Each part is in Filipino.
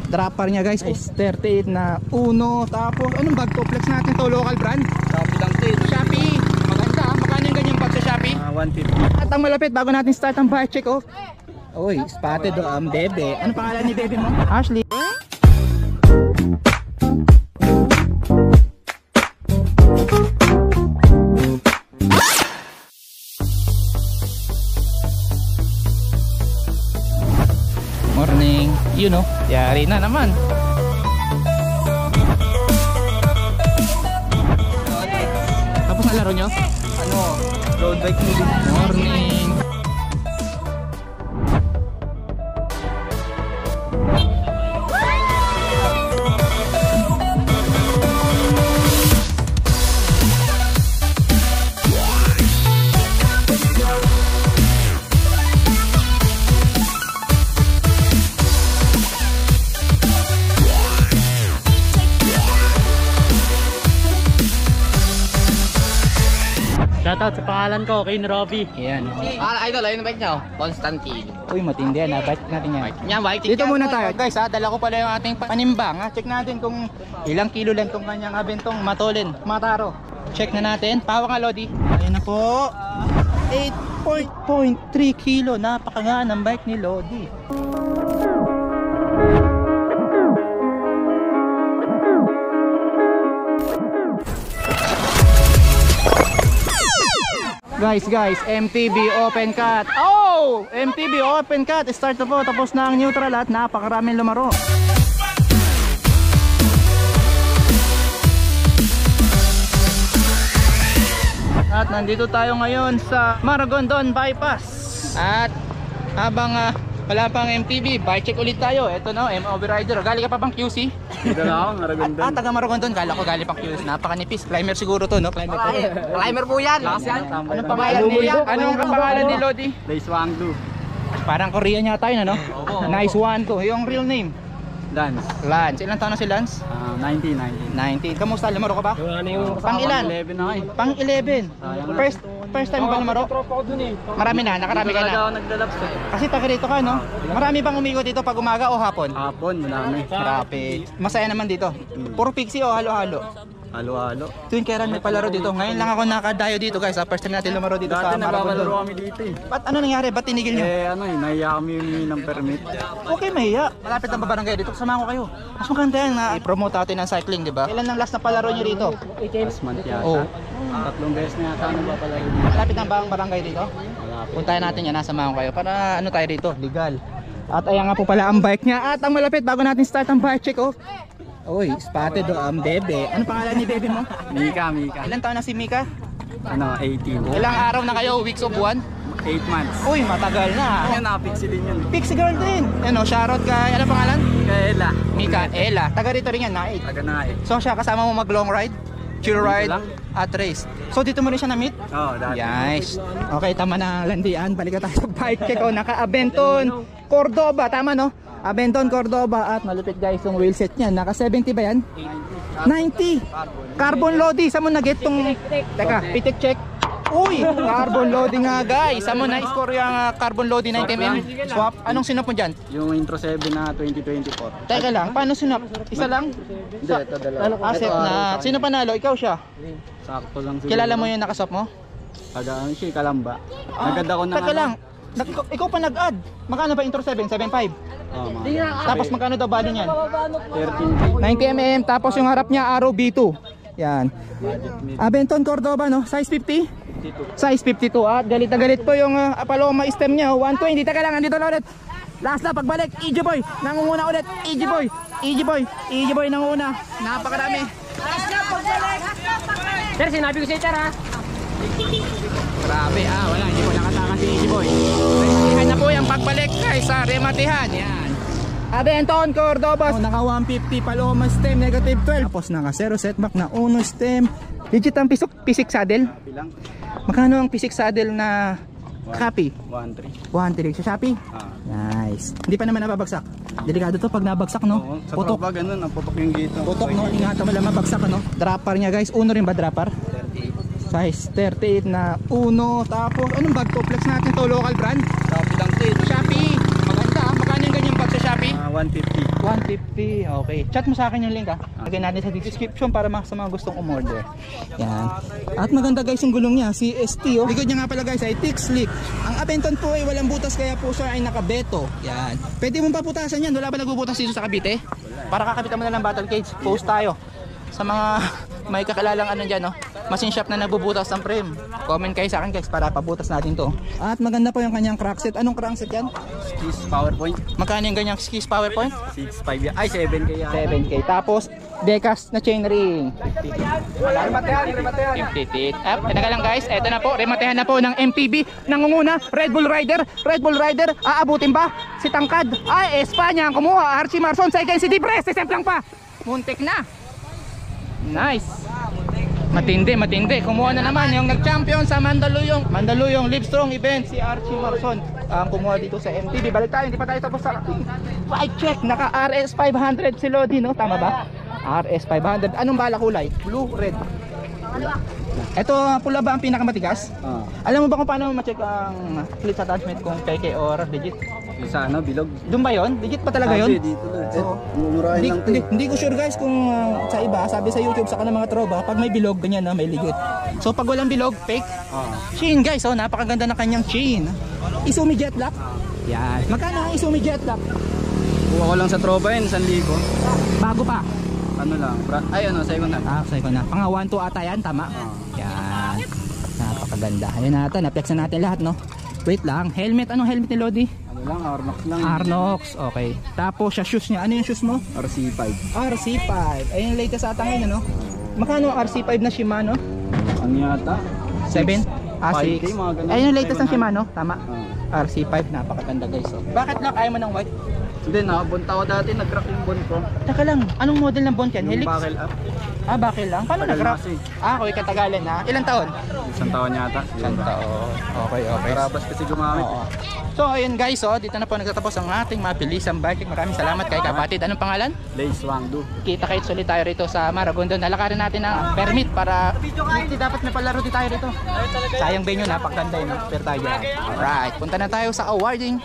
Dropper niya guys is 38 na uno. Tapos anong bag to? Flex natin to, local brand. Shopee lang din. Shopee. Maganda. Magkano yung ganyang bag sa Shopee? 150. At ang malapit bago natin start ang bike check, oh. Uy, spotted ang bebe. Ano pangalan ni bebe mo? Ashley. Morning. You know, yari na naman. Tapos na laro nyo? Ano? Road bike mo din. Morning. Shoutout sa pangalan ko, Kane Robbie. Yan. Idol, ayun ang bike niya. Constantine. Uy, matindi yan. Bike natin yan. Yan, bike. Dito muna tayo. Guys, dala ko pala yung ating panimbang. Check natin kung ilang kilo lang itong kanyang abentong matolin. Mataro. Check na natin. Pawak nga, Lodi. Ayan na po. 8.3 kilo. Napakagaan ng bike ni Lodi. Guys, MTB open cut. Oh! MTB open cut. Start na po. Tapos na ang neutral at napakaraming lumaro. At nandito tayo ngayon sa Maragondon Bypass. At habang wala pang MTB, bike check ulit tayo. Ito no, MOB Rider. Galing ka pa bang QC? Dito na ako, Maragondon. Taga Maragondon. Kala ko galing pang QC. Napakanipis. Climber siguro to, no? Climber po. Climber po yan. Anong pangalan niya? Anong pangalan ni Lodi? Lace Wangdu. Parang Korean yata yun, ano? Nice one to. Yung real name? Lance. Ilang taon na si Lance? 19. 19. Kamusta? Lumaro ka ba? Pang ilan? 11 na kayo. Pang 11. First time ba lumaro? Marami na, nakarami ka na. Ako nagdalaps eh. Kasi taga rito ka, no? Marami bang umigot dito pag umaga o hapon? Hapon, marami. Marami. Masaya naman dito. Puro pixie o halo-halo? Halo-halo. Tuwing kailan may palaro dito. Ngayon lang ako nakadayo dito, guys. First time natin lumaro dito sa Dati nagbabalaro Maragondon. kami dito eh. Ba't ano nangyari? Ba't tinigil nyo? Nahiya kami humingi ng permit. Okay, mahiya. Malapit ang babarangay dito. Samahan ko kayo. Mas maganda yan na i-promote natin ang cycling, di ba? Kailan ang last na palaro nyo rito? Last month yata. Oo. 3 beses na yata nagpapalaro. Malapit ang bang barangay dito? Malapit. Puntahan natin yan. Nasamahan ko kayo. Para ano tayo dito? Legal. At ayan nga po pala ang bike niya. At ang malapit bago natin start ang bike check, oh. Uy, spotted ang bebe. Ano pangalan ni bebe mo? Mika. Ilan taon na si Mika? 18. Ilang araw na kayo? Weeks o buwan? 8 months. Uy, matagal na. Yan, nakapixie din yun. Pixie girl din. Ano, shoutout kay, ano pangalan? Kaela. Mikaela. Taga rito rin yan, Naik. Taga na eh. So siya, kasama mo mag long ride, chill ride, lang. at race. So dito mo rin siya na-meet? Oo, dati. Yes. Okay, tama na ang landian. Balik tayo sa bike check. Naka-Abenton Cordoba, tama no? Abenton Cordoba. At malupit guys yung wheelset niya. Naka 70 ba yan? 90. Carbon Lodi. Saan mo na-get tong... Teka, pitik check. Uy, carbon loading nga guys. Saan mo na-score yung carbon loading 90mm? Swap. Anong sinop mo dyan? Yung Intro 7 na 2024. Teka lang, paano sinop? Isa lang? Hindi, ito dalawa. Asset na. Sino panalo? Ikaw siya? Sakto lang siguro. Kilala mo yung nakaswap mo? Taga ano siya, Kalamba. Nagad ako na Teka lang. Ikaw pa nag-add. Magkano ba Intro 7? 7.5? Oh, mga Tapos magkano daw bali niyan? 13. 90mm. Tapos yung harap niya Arrow B2. Yan. Abenton Cordoba no? Size 50? 52. Size 52. At galit na galit po yung Paloma stem niya. 120. Teka lang, andito na ulit. Last na pagbalik. EG Boy. Nangunguna ulit. EG Boy. EG Boy. EG Boy nangunguna. Napakarami. Last na pagbalik. Sir, sinabi ko sa HR ha. Grabe wala, hindi ko nakataka si Easy Boy. Rematihan na po yung pagbalik guys sa Rematihan. Yan. Abenton Cordoba. Naka 150 Paloma stem, negative 12. Tapos naka 0 setback na uno stem. Legit ang pisik saddle. Bilang Magkano ang pisik saddle na copy? 1.3. 1.3 sa Shopee? Nice. Hindi pa naman nababagsak. Delikado to pag nabagsak no? Oo, sa Putok. tropa ganun, naputok yung gito. Putok no? Ingatan mo lang mabagsak ano? Dropper niya guys. Uno rin ba dropper? 38. Size 38 na uno. Tapos anong bag to? Flex natin to, local brand? Shopee lang din. Shopee. Maganda. Magkano yung ganyang bag sa Shopee? 150. 150. Okay. Chat mo sa akin yung link, ha. Lagay natin sa description para sa mga gustong umorder. Yan. At maganda guys yung gulong niya, CST oh. Likod niya nga pala guys ay thick slick. Ang Abenton po ay walang butas kaya po siya ay nakabeto. Yan. Pwede mong paputasan yan. Wala ba nagbubutas dito sa Cavite? Para kakabitan mo na lang battle cage. Post tayo sa mga may kakilalang ano dyan, no? Machine shop na nagbubutas ng frame. Comment kayo sa akin guys para pabutas natin to. At maganda po yung kanyang crankset. Anong crankset yan? Skis PowerPoint. Magkano yung ganyang skis PowerPoint? 6.5 yan. Ay, 7K yan. 7K. Tapos Decas na chainring. 50 feet. Teka lang guys, eto na po, rematehan na po ng MPB. Nangunguna, Red Bull Rider. Red Bull Rider, aabutin ba? Si Tangkad. Ay, Espanya ang kumuha. Archie Marson, second si Dibres. Sesemplang pa. Muntik na. Nice. Matindi, matindi. Kumuha na naman yung nag-champion sa Mandaluyong Livestrong event, si Archie Marson. Ang kumuha dito sa MTB. Balik tayo, hindi pa tayo tapos sa bike check. Naka RS 500 si Lodi, no? Tama ba? RS 500. Anong bala kulay? Blue, red. Ito, pula ba ang pinakamatigas? Alam mo ba kung paano ma-check ang flip attachment kung peke or legit? Yung sa ano, bilog. Doon ba yun? Legit pa talaga yun? Dito lang. Oo. Mumurahin lang to. Hindi ko sure guys kung sa iba, sabi sa YouTube, saka ng mga tropa, pag may bilog, ganyan na, may legit. So pag walang bilog, fake. Chain guys, oh, napakaganda ng kanyang chain. Izumi Jetlock. Yan. Magkano ang Izumi Jetlock? Kuha ko lang sa tropa yun, 1,000. Bago pa. Ano lang, ay ano, second hand. Second na. Pang 1-2 ata yan, tama? Yan. Napakaganda. Ayun natin, na-flex na natin lahat, no? Wait lang, helmet. Anong helmet ni Lodi? Ano lang, Arnox lang. Arnox, okay. Tapos sa shoes niya, ano yung shoes mo? RC5. RC5. Ayun yung latest ata ngayon, ano? Makano ang RC5 na Shimano? Ano yata? 7? 5K, 6? mga ganun. Ayun yung latest ng Shimano, tama? Ah. RC5, napakaganda guys. Oh. Bakit lang ayaw mo ng white? Hindi, nakabunta ko dati, nag-crack yung bond ko. Taka lang, anong model ng Bond yan? Yung Helix? buckle up. Bakil lang? Paano Tagal nag-wrap? na kasi. Okay, katagalan na. Ilang taon? 1 taon yata. Isang taon. Okay. Karabas kasi gumamit. Oo. So ayun guys, dito na po nagtatapos ang ating mabilisang bike. Maraming salamat kay Kapatid. Anong pangalan? Lace Wangdu. Kita kayo ulit tayo rito sa Maragondon. Nalakarin natin ang permit para hindi dapat may palaro din tayo rito. Sayang venue, napakaganda yun. Pero tayo dyan. Alright, punta na tayo sa awarding.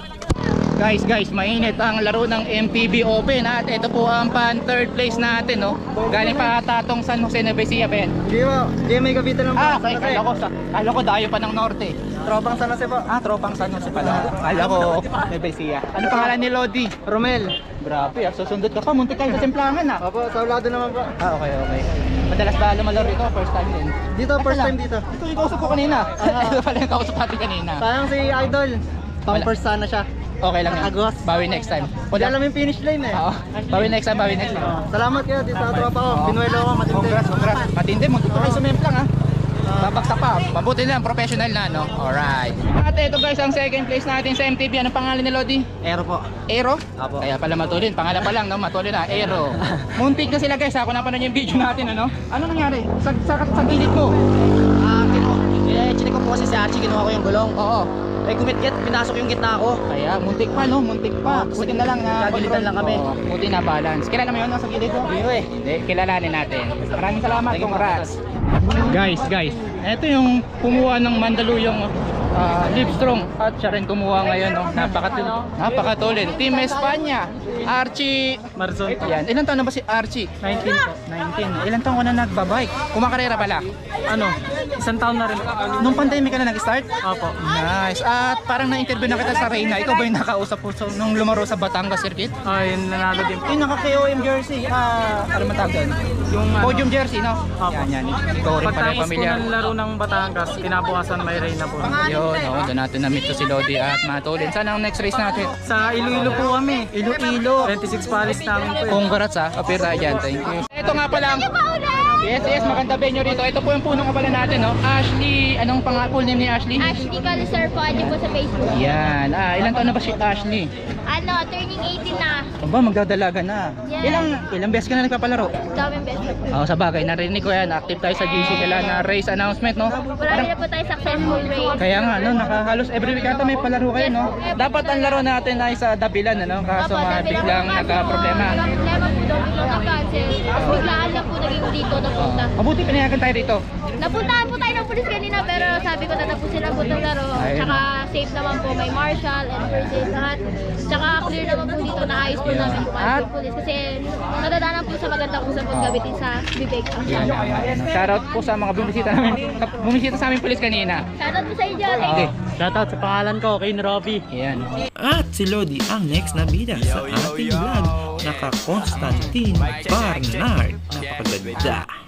Guys, mainit ang laro ng MPB Open at ito po ang pan third place natin, no? Galing pa tatong San Jose Nueva Ecija, Ben. Hindi may kapitan ng Okay, kala ko dayo pa ng norte. Tropang San Jose po. Tropang San Jose pala. Kala ko Nueva Ecija. Ano pangalan ni Lodi? Romel. Grabe, susundot ka pa, muntik kayo sa templangan ah. Opo, sa ulado naman po. Okay. Madalas ba lumalaro rito? First time din? Dito, first time dito. Ito yung kausap ko kanina. Ito pala yung kausap natin kanina. Parang si Idol. Pang-first sana siya. Okay lang yan. Agos. Bawi next time. Wala alam yung finish line eh. Oo. Bawi next time. Salamat kayo dito sa tropa ko. Pinuelo ko, matindi. Congrats. Matindi mo. Dito kayo sumemplang ha. Babaksak pa. Mabuti na. Professional na, no? Alright. At ito guys, ang second place natin sa MTB. Anong pangalan ni Lodi? Aero po. Aero? Apo. Kaya pala matulin. Pangalan pa lang, no? Matulin na. Aero. Muntik na sila guys. Ako napanood yung video natin, ano? Ano nangyari? Sa gilid mo? Chinik ko po kasi si Archie, kinuha ko yung gulong. Oo. Gumit-git, pinasok yung gitna ko. Kaya muntik pa, no? Muntik pa. Buti na lang na Kagilitan lang kami. Oo, buti na balance. Kilala mo yun sa gilid mo? Hindi, kilalanin natin. Maraming salamat. Congrats. Guys, ito yung kumuha ng Mandaluyong Livestrong at siya rin kumuha ngayon, no? Napakatulin. Team Espanya, Archie Marzon. Yan. Ilan taon na ba si Archie? 19 po. 19. Ilan taon ko na nagbabike? Kumakarera pala. Ano? 1 taon na rin. Nung pandemic ka na nag-start? Opo. Nice. At parang na-interview na kita sa Reyna. Ikaw ba yung nakausap po nung lumaro sa Batangas Circuit? Ay, nanalo din. Yung naka-KOM jersey. Ano man tawag doon? Yung Podium jersey, no? Opo. Yan. Ikaw rin pala Pagtapos ko pamilyar. ng laro ng Batangas, kinabukasan may Reyna po. Yun, doon natin na-meet to si Lodi at Matulin. Saan ang next race natin? Sa Iloilo po kami. Iloilo. 26 Paris namin po. Congrats ha. Appear tayo dyan. Thank you. Ito nga pala. Yes, maganda venue rito. Ito po yung punong kabala natin, no? Ashley, anong full name ni Ashley? Ashley Calisar po, add po sa Facebook. Yan. Ilan taon na ba si Ashley? Turning 18 na. Aba, magdadalaga na. Yes. Ilang beses ka na nagpapalaro? Daming best po. Sa bagay, narinig ko yan. Active tayo sa GC kailan na race announcement, no? Wala na po tayo successful race. Kaya nga, no, nakahalos every week ata may palaro kayo, no? Dapat ang laro natin ay sa Dabilan, ano? Kaso nga, biglang nagka-problema. Problema po daw, biglang nag-cancel. Tapos biglaan lang po naging dito napunta. Mabuti pinayagan tayo rito. Napuntahan po tayo ng pulis kanina pero sabi ko tatapusin lang po itong laro. Ayun. Tsaka safe naman po, may marshal and first aid lahat. Tsaka naka-clear naman po dito, naayos po namin po At? yung police. Kasi nadadaanan po sa magandang usap po gabitin sa bibig. Shoutout po sa mga bumisita sa aming pulis kanina. Shoutout po sa inyo. Okay. Shoutout sa pangalan ko, kay Robby. Ayan. At si Lodi ang next na bida sa ating vlog. Naka-Constantine Barnard. Napakaganda.